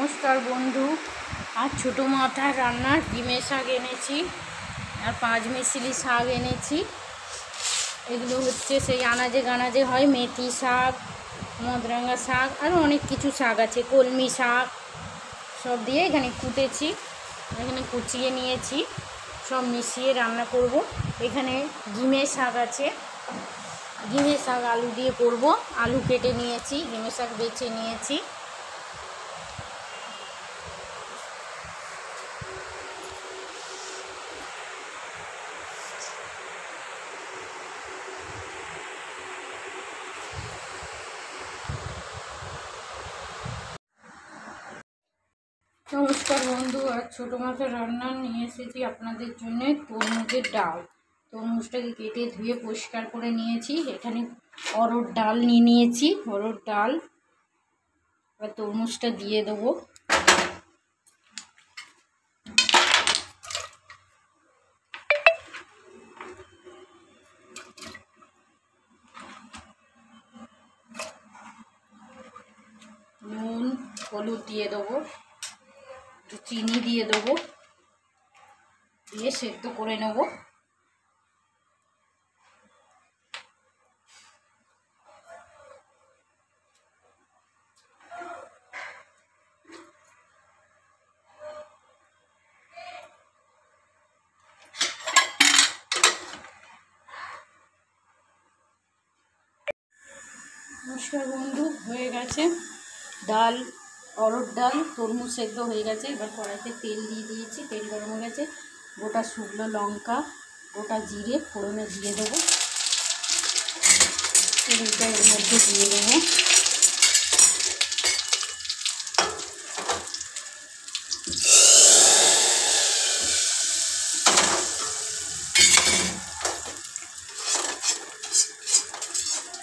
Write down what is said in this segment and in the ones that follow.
নমস্কার বন্ধু। আর ছোটো মাথার রান্নার ডিমের শাক এনেছি আর পাঁচমিশালি শাক এনেছি। এগুলো হচ্ছে সেই আনাজে গানাজে হয়, মেথি শাক, মদরাঙ্গা শাক, আরও অনেক কিছু শাক আছে, কলমি শাক, সব দিয়ে এখানে কুটেছি, এখানে কুচিয়ে নিয়েছি, সব মিশিয়ে রান্না করব। এখানে ডিমের শাক আছে, ডিমের শাক আলু দিয়ে করব। আলু কেটে নিয়েছি, ডিমের শাক বেছে নিয়েছি। নমস্কার বন্ধু, আর ছোটো মাছের রান্না নিয়ে এসেছি আপনাদের জন্য তরমুজের ডাল। তরমুজটাকে কেটে ধুয়ে পরিষ্কার করে নিয়েছি। এখানে অরহর ডাল নিয়েছি, অরহর ডাল। আর তরমুজটা দিয়ে দেবো। নুন হলুদ দিয়ে দেবো, একটু চিনি দিয়ে দেবো, দিয়ে সেদ্ধ করে নেব। নমস্কার বন্ধু, হয়ে গেছে ডাল, অরহর ডাল, তরমুজ সেদ্ধ হয়ে গেছে। এবার কড়াইতে তেল দিয়ে দিয়েছি, তেল গরম হয়ে গেছে। গোটা শুকনো লঙ্কা, গোটা জিরে ফোড়নে দিয়ে দেবো। তেলটা এর মধ্যে দিয়ে দেবো।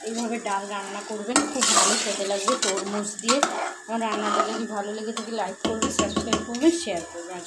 এইভাবে ডাল রান্না করবেন, খুব ভালো খেতে লাগবে তরমুজ দিয়ে। আমার রান্নাটা যদি ভালো লেগে থাকে লাইক করবেন, সাবস্ক্রাইব করবেন, শেয়ার করবেন।